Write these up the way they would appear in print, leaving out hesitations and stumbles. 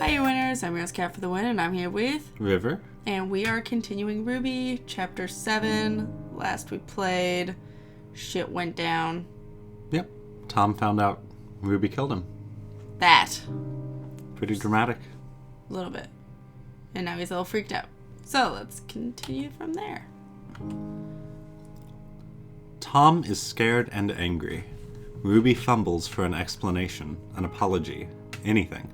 Hi, winners. I'm your host, KatFTWynn, and I'm here with River. And we are continuing Ruby, Chapter 7. Last we played, shit went down. Yep. Tom found out Ruby killed him. That. Pretty dramatic. A little bit. And now he's a little freaked out. So let's continue from there. Tom is scared and angry. Ruby fumbles for an explanation, an apology, anything.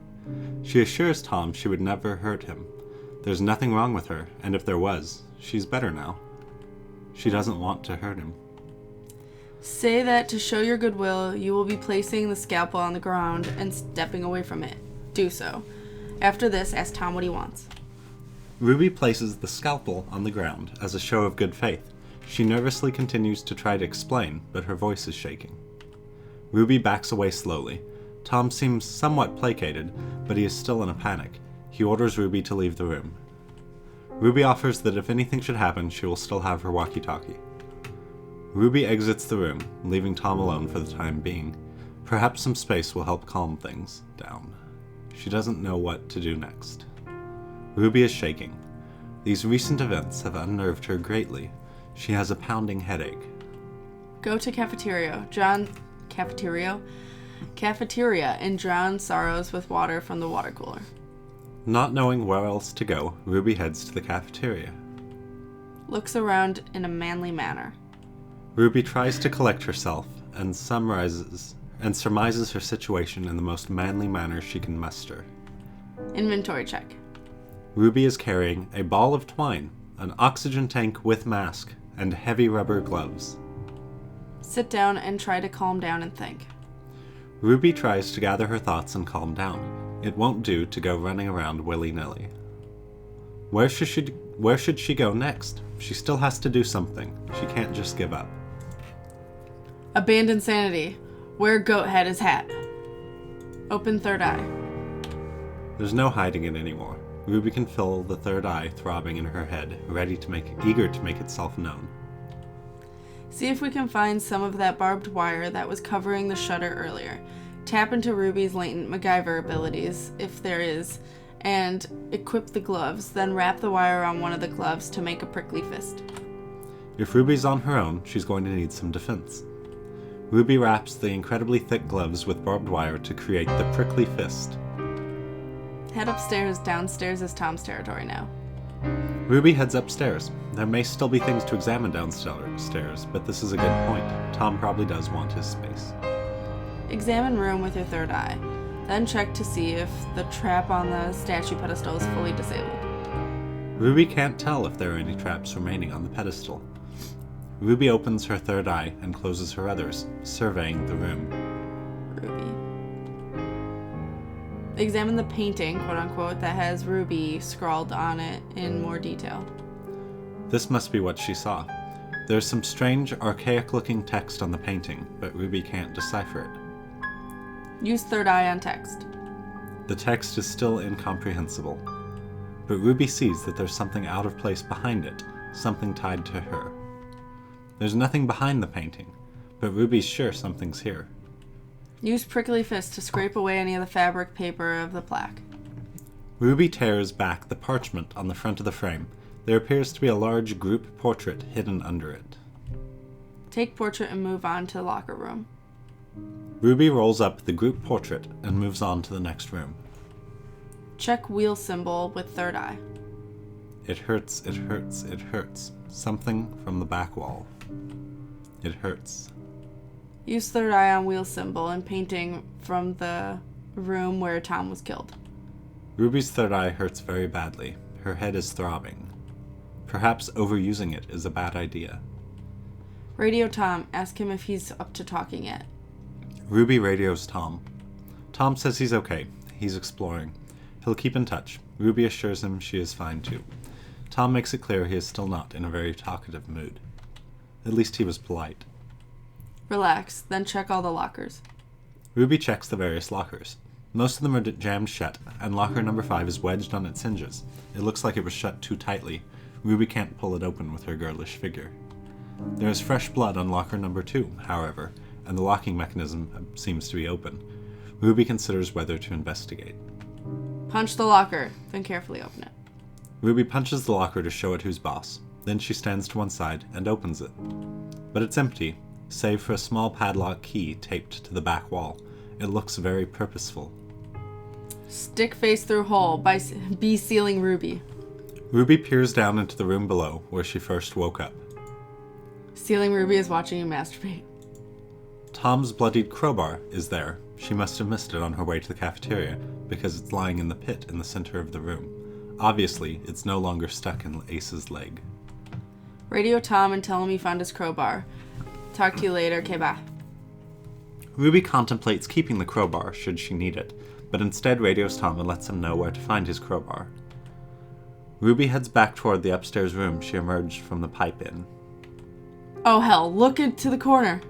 She assures Tom she would never hurt him. There's nothing wrong with her, and if there was, she's better now. She doesn't want to hurt him. Say that to show your goodwill, you will be placing the scalpel on the ground and stepping away from it. Do so. After this, ask Tom what he wants. Ruby places the scalpel on the ground as a show of good faith. She nervously continues to try to explain, but her voice is shaking. Ruby backs away slowly. Tom seems somewhat placated, but he is still in a panic. He orders Ruby to leave the room. Ruby offers that if anything should happen, she will still have her walkie-talkie. Ruby exits the room, leaving Tom alone for the time being. Perhaps some space will help calm things down. She doesn't know what to do next. Ruby is shaking. These recent events have unnerved her greatly. She has a pounding headache. Go to cafeteria and drown sorrows with water from the water cooler. Not knowing where else to go, Ruby heads to the cafeteria. Looks around in a manly manner. Ruby tries to collect herself and surmises her situation in the most manly manner she can muster. Inventory check. Ruby is carrying a ball of twine, an oxygen tank with mask, and heavy rubber gloves. Sit down and try to calm down and think. Ruby tries to gather her thoughts and calm down. It won't do to go running around willy-nilly. Where should she go next? She still has to do something. She can't just give up. Abandon sanity. Wear goat head as hat. Open third eye. There's no hiding it anymore. Ruby can feel the third eye throbbing in her head, eager to make itself known. See if we can find some of that barbed wire that was covering the shutter earlier. Tap into Ruby's latent MacGyver abilities, if there is, and equip the gloves, then wrap the wire around one of the gloves to make a prickly fist. If Ruby's on her own, she's going to need some defense. Ruby wraps the incredibly thick gloves with barbed wire to create the prickly fist. Head upstairs. Downstairs is Tom's territory now. Ruby heads upstairs. There may still be things to examine downstairs, but this is a good point. Tom probably does want his space. Examine room with your third eye. Then check to see if the trap on the statue pedestal is fully disabled. Ruby can't tell if there are any traps remaining on the pedestal. Ruby opens her third eye and closes her others, surveying the room. Ruby. Examine the painting, quote-unquote, that has Ruby scrawled on it in more detail. This must be what she saw. There's some strange, archaic-looking text on the painting, but Ruby can't decipher it. Use third eye on text. The text is still incomprehensible, but Ruby sees that there's something out of place behind it, something tied to her. There's nothing behind the painting, but Ruby's sure something's here. Use prickly fist to scrape away any of the fabric paper of the plaque. Ruby tears back the parchment on the front of the frame. There appears to be a large group portrait hidden under it. Take portrait and move on to the locker room. Ruby rolls up the group portrait and moves on to the next room. Check wheel symbol with third eye. It hurts, it hurts, it hurts. Something from the back wall. It hurts. Use third eye on wheel symbol and painting from the room where Tom was killed. Ruby's third eye hurts very badly. Her head is throbbing. Perhaps overusing it is a bad idea. Radio Tom. Ask him if he's up to talking yet. Ruby radios Tom. Tom says he's okay. He's exploring. He'll keep in touch. Ruby assures him she is fine too. Tom makes it clear he is still not in a very talkative mood. At least he was polite. Relax, then check all the lockers. Ruby checks the various lockers. Most of them are jammed shut, and locker number 5 is wedged on its hinges. It looks like it was shut too tightly. Ruby can't pull it open with her girlish figure. There is fresh blood on locker number 2, however, and the locking mechanism seems to be open. Ruby considers whether to investigate. Punch the locker, then carefully open it. Ruby punches the locker to show it who's boss. Then she stands to one side and opens it. But it's empty, save for a small padlock key taped to the back wall. It looks very purposeful. Stick face through hole by B sealing Ruby. Ruby peers down into the room below where she first woke up. Sealing Ruby is watching you masturbate. Tom's bloodied crowbar is there. She must have missed it on her way to the cafeteria because it's lying in the pit in the center of the room. Obviously, it's no longer stuck in Ace's leg. Radio Tom and tell him you found his crowbar. Talk to you later. Okay, bye. Ruby contemplates keeping the crowbar should she need it, but instead radios Tom and lets him know where to find his crowbar. Ruby heads back toward the upstairs room she emerged from the pipe in. Oh hell, look into the corner.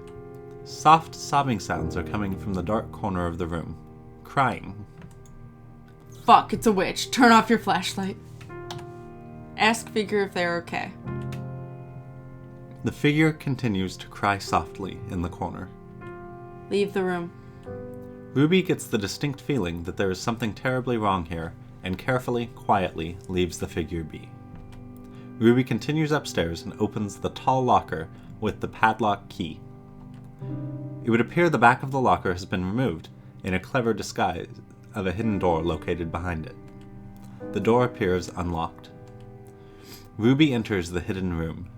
Soft sobbing sounds are coming from the dark corner of the room. Crying. Fuck, it's a witch. Turn off your flashlight. Ask figure if they're okay. The figure continues to cry softly in the corner. Leave the room. Ruby gets the distinct feeling that there is something terribly wrong here, and carefully, quietly leaves the figure be. Ruby continues upstairs and opens the tall locker with the padlock key. It would appear the back of the locker has been removed, in a clever disguise of a hidden door located behind it. The door appears unlocked. Ruby enters the hidden room.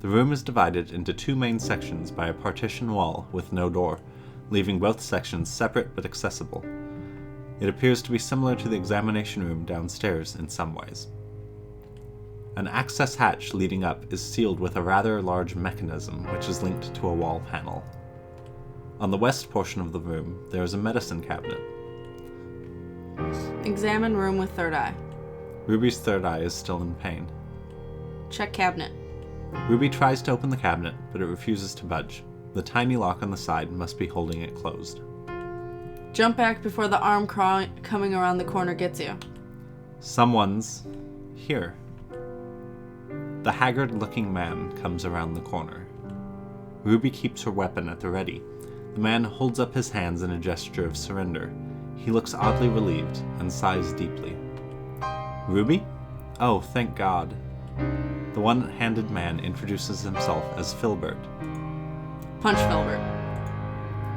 The room is divided into two main sections by a partition wall with no door, leaving both sections separate but accessible. It appears to be similar to the examination room downstairs in some ways. An access hatch leading up is sealed with a rather large mechanism which is linked to a wall panel. On the west portion of the room, there is a medicine cabinet. Examine room with third eye. Ruby's third eye is still in pain. Check cabinet. Ruby tries to open the cabinet, but it refuses to budge. The tiny lock on the side must be holding it closed. Jump back before the arm coming around the corner gets you. Someone's here. The haggard-looking man comes around the corner. Ruby keeps her weapon at the ready. The man holds up his hands in a gesture of surrender. He looks oddly relieved and sighs deeply. Ruby? Oh, thank God. The one-handed man introduces himself as Filbert. Punch Filbert.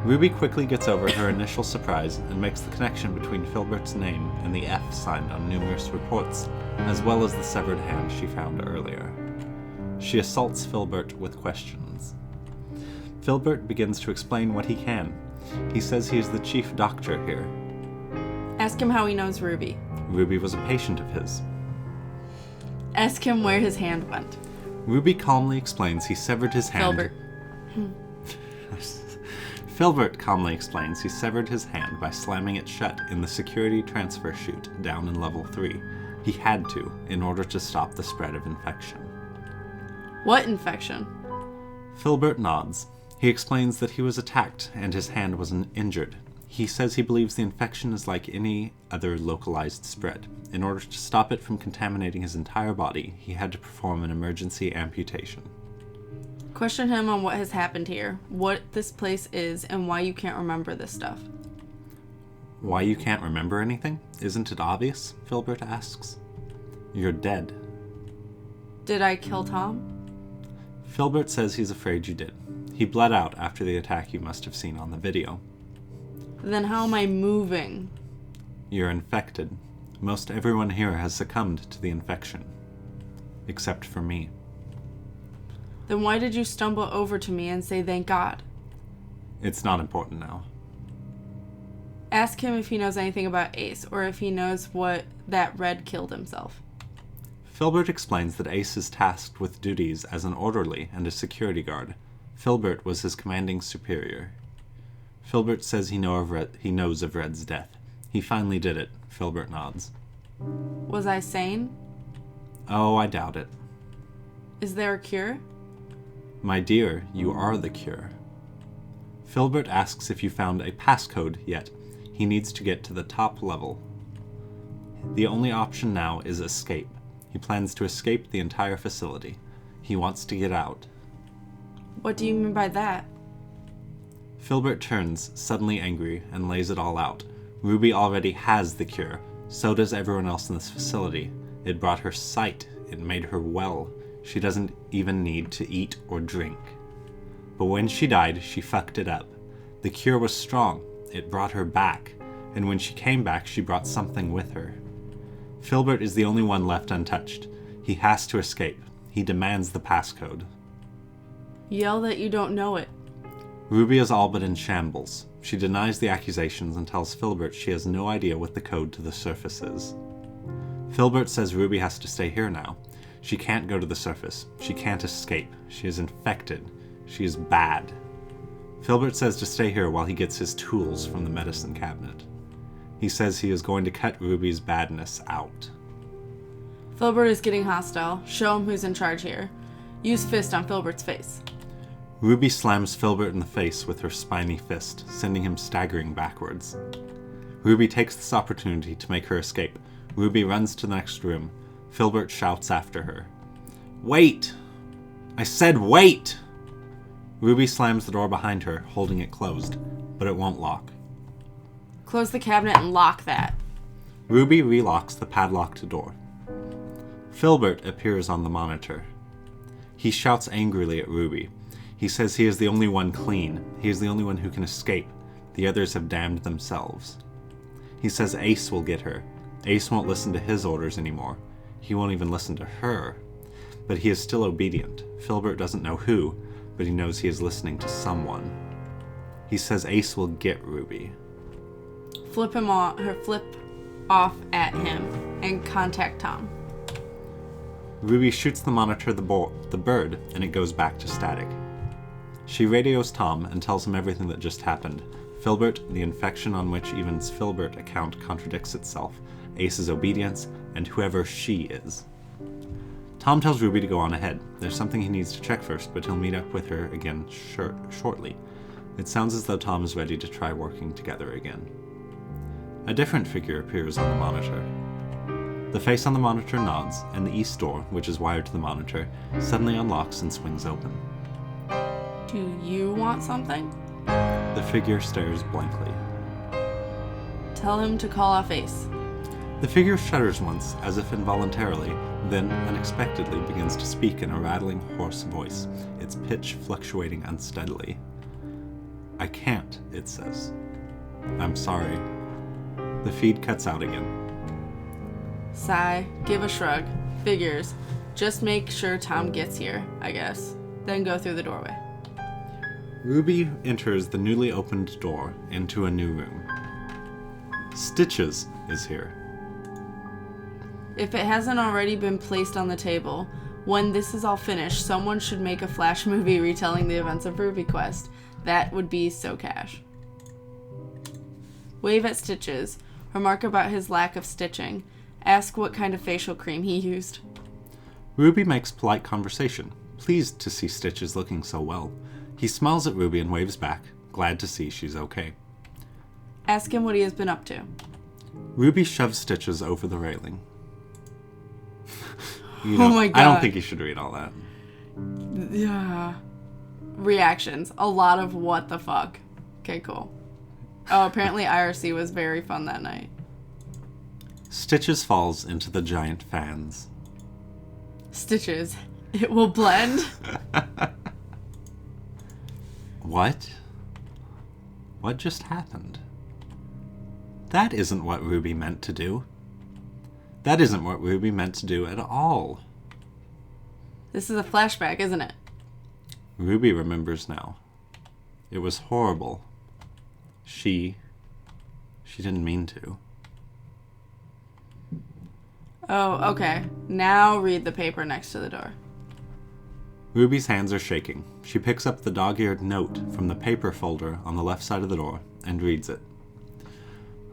Ruby quickly gets over her initial surprise and makes the connection between Filbert's name and the F signed on numerous reports, as well as the severed hand she found earlier. She assaults Filbert with questions. Filbert begins to explain what he can. He says he is the chief doctor here. Ask him how he knows Ruby. Ruby was a patient of his. Ask him where his hand went. Ruby calmly explains he severed his hand. Filbert. Filbert calmly explains he severed his hand by slamming it shut in the security transfer chute down in level 3. He had to, in order to stop the spread of infection. What infection? Filbert nods. He explains that he was attacked and his hand was injured. He says he believes the infection is like any other localized spread. In order to stop it from contaminating his entire body, he had to perform an emergency amputation. Question him on what has happened here, what this place is, and why you can't remember this stuff. Why you can't remember anything? Isn't it obvious? Filbert asks. You're dead. Did I kill Tom? Filbert says he's afraid you did. He bled out after the attack you must have seen on the video. Then how am I moving? You're infected. Most everyone here has succumbed to the infection. Except for me. Then why did you stumble over to me and say thank God? It's not important now. Ask him if he knows anything about Ace, or if he knows what that Red killed himself. Filbert explains that Ace is tasked with duties as an orderly and a security guard. Filbert was his commanding superior. Filbert says he knows of Red's death. He finally did it. Filbert nods. Was I sane? Oh, I doubt it. Is there a cure? My dear, you are the cure. Filbert asks if you found a passcode yet. He needs to get to the top level. The only option now is escape. He plans to escape the entire facility. He wants to get out. What do you mean by that? Filbert turns, suddenly angry, and lays it all out. Ruby already has the cure. So does everyone else in this facility. It brought her sight. It made her well. She doesn't even need to eat or drink. But when she died, she fucked it up. The cure was strong. It brought her back. And when she came back, she brought something with her. Filbert is the only one left untouched. He has to escape. He demands the passcode. Yell that you don't know it. Ruby is all but in shambles. She denies the accusations and tells Filbert she has no idea what the code to the surface is. Filbert says Ruby has to stay here now. She can't go to the surface. She can't escape. She is infected. She is bad. Filbert says to stay here while he gets his tools from the medicine cabinet. He says he is going to cut Ruby's badness out. Filbert is getting hostile. Show him who's in charge here. Use fist on Filbert's face. Ruby slams Filbert in the face with her spiny fist, sending him staggering backwards. Ruby takes this opportunity to make her escape. Ruby runs to the next room. Filbert shouts after her. Wait! I said wait! Ruby slams the door behind her, holding it closed, but it won't lock. Close the cabinet and lock that. Ruby relocks the padlocked door. Filbert appears on the monitor. He shouts angrily at Ruby. He says he is the only one clean. He is the only one who can escape. The others have damned themselves. He says Ace will get her. Ace won't listen to his orders anymore. He won't even listen to her. But he is still obedient. Filbert doesn't know who, but he knows he is listening to someone. He says Ace will get Ruby. Flip off at him and contact Tom. Ruby shoots the monitor the bird, and it goes back to static. She radios Tom and tells him everything that just happened. Filbert, the infection on which even Filbert account contradicts itself, Ace's obedience, and whoever she is. Tom tells Ruby to go on ahead. There's something he needs to check first, but he'll meet up with her again shortly. It sounds as though Tom is ready to try working together again. A different figure appears on the monitor. The face on the monitor nods, and the east door, which is wired to the monitor, suddenly unlocks and swings open. Do you want something? The figure stares blankly. Tell him to call off Ace. The figure shudders once, as if involuntarily, then unexpectedly begins to speak in a rattling, hoarse voice, its pitch fluctuating unsteadily. I can't, it says. I'm sorry. The feed cuts out again. Sigh, give a shrug. Figures. Just make sure Tom gets here, I guess. Then go through the doorway. Ruby enters the newly opened door into a new room. Stitches is here. If it hasn't already been placed on the table, when this is all finished, someone should make a Flash movie retelling the events of Ruby Quest. That would be so cash. Wave at Stitches. Remark about his lack of stitching. Ask what kind of facial cream he used. Ruby makes polite conversation, pleased to see Stitches looking so well. He smiles at Ruby and waves back, glad to see she's okay. Ask him what he has been up to. Ruby shoves Stitches over the railing. Oh my god. I don't think you should read all that. Yeah. Reactions. A lot of what the fuck. Okay, cool. Oh, apparently IRC was very fun that night. Stitches falls into the giant fans. Stitches. It will blend. What? What just happened? That isn't what Ruby meant to do. That isn't what Ruby meant to do at all. This is a flashback, isn't it? Ruby remembers now. It was horrible. She didn't mean to. Oh, okay. Now read the paper next to the door. Ruby's hands are shaking. She picks up the dog-eared note from the paper folder on the left side of the door and reads it.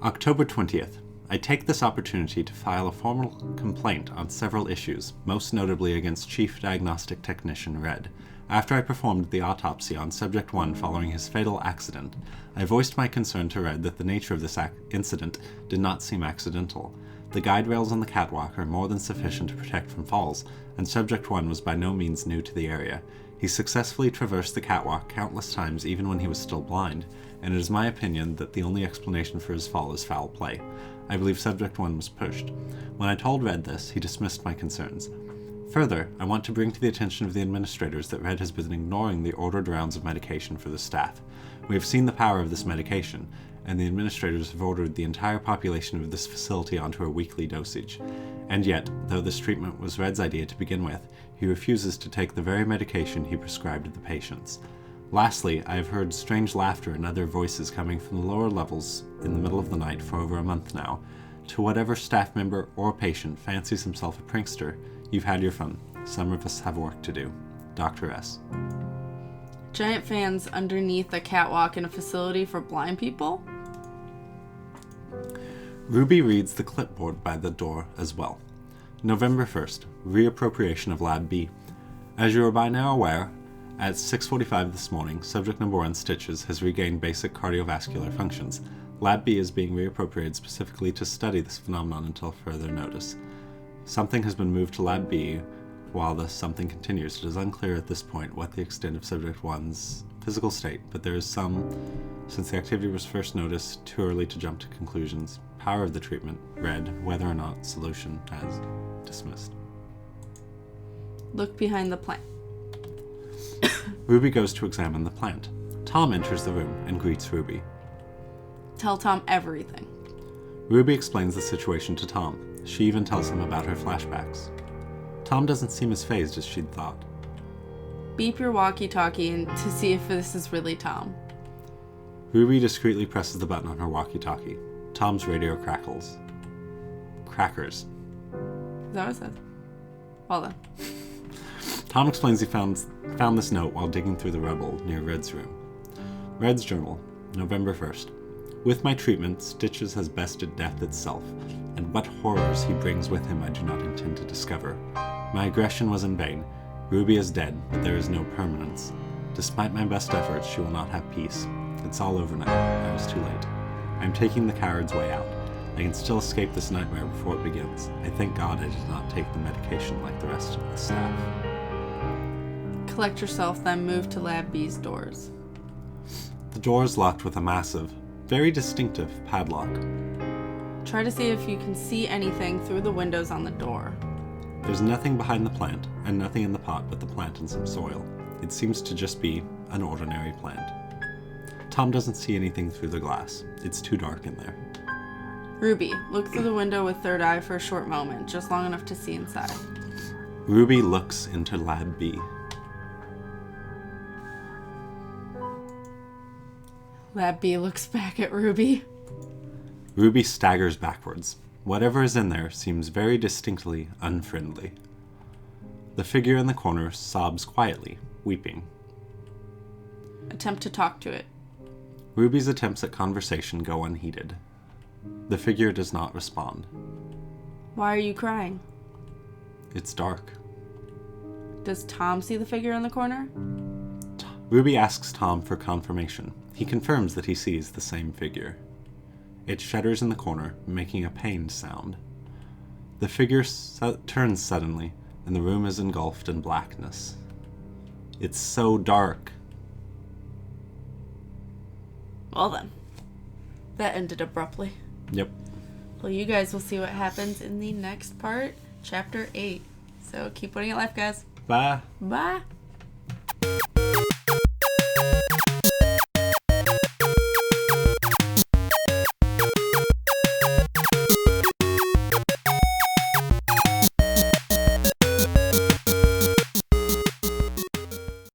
October 20th. I take this opportunity to file a formal complaint on several issues, most notably against Chief Diagnostic Technician Red. After I performed the autopsy on Subject 1 following his fatal accident, I voiced my concern to Red that the nature of this incident did not seem accidental. The guide rails on the catwalk are more than sufficient to protect from falls, and Subject 1 was by no means new to the area. He successfully traversed the catwalk countless times even when he was still blind, and it is my opinion that the only explanation for his fall is foul play. I believe Subject 1 was pushed. When I told Red this, he dismissed my concerns. Further, I want to bring to the attention of the administrators that Red has been ignoring the ordered rounds of medication for the staff. We have seen the power of this medication, and the administrators have ordered the entire population of this facility onto a weekly dosage. And yet, though this treatment was Red's idea to begin with, he refuses to take the very medication he prescribed to the patients. Lastly, I have heard strange laughter and other voices coming from the lower levels in the middle of the night for over a month now. To whatever staff member or patient fancies himself a prankster, you've had your fun. Some of us have work to do. Dr. S. Giant fans underneath a catwalk in a facility for blind people? Ruby reads the clipboard by the door as well. November 1st, reappropriation of Lab B. As you are by now aware, at 6:45 this morning, subject number 1, Stitches, has regained basic cardiovascular functions. Lab B is being reappropriated specifically to study this phenomenon until further notice. Something has been moved to Lab B while the something continues. It is unclear at this point what the extent of subject 1's physical state, but there is some, since the activity was first noticed, too early to jump to conclusions. Power of the treatment, Red, whether or not solution, as dismissed. Look behind the plant. Ruby goes to examine the plant. Tom enters the room and greets Ruby. Tell Tom everything. Ruby explains the situation to Tom. She even tells him about her flashbacks. Tom doesn't seem as fazed as she'd thought. Beep your walkie-talkie to see if this is really Tom. Ruby discreetly presses the button on her walkie-talkie. Tom's radio crackles. Crackers. Is that what it says? Well then. Tom explains he found this note while digging through the rubble near Red's room. Red's journal, November 1st. With my treatment, Stitches has bested death itself, and what horrors he brings with him I do not intend to discover. My aggression was in vain. Ruby is dead, but there is no permanence. Despite my best efforts, she will not have peace. It's all over now. I was too late. I am taking the coward's way out. I can still escape this nightmare before it begins. I thank God I did not take the medication like the rest of the staff. Collect yourself, then move to Lab B's doors. The door is locked with a massive, very distinctive padlock. Try to see if you can see anything through the windows on the door. There's nothing behind the plant, and nothing in the pot but the plant and some soil. It seems to just be an ordinary plant. Tom doesn't see anything through the glass. It's too dark in there. Ruby, look through the window with third eye for a short moment, just long enough to see inside. Ruby looks into Lab B. Lab B looks back at Ruby. Ruby staggers backwards. Whatever is in there seems very distinctly unfriendly. The figure in the corner sobs quietly, weeping. Attempt to talk to it. Ruby's attempts at conversation go unheeded. The figure does not respond. Why are you crying? It's dark. Does Tom see the figure in the corner? Ruby asks Tom for confirmation. He confirms that he sees the same figure. It shudders in the corner, making a pained sound. The figure turns suddenly, and the room is engulfed in blackness. It's so dark. Well then. That ended abruptly. Yep. Well, you guys will see what happens in the next part, Chapter 8. So keep putting it live, guys. Bye. Bye.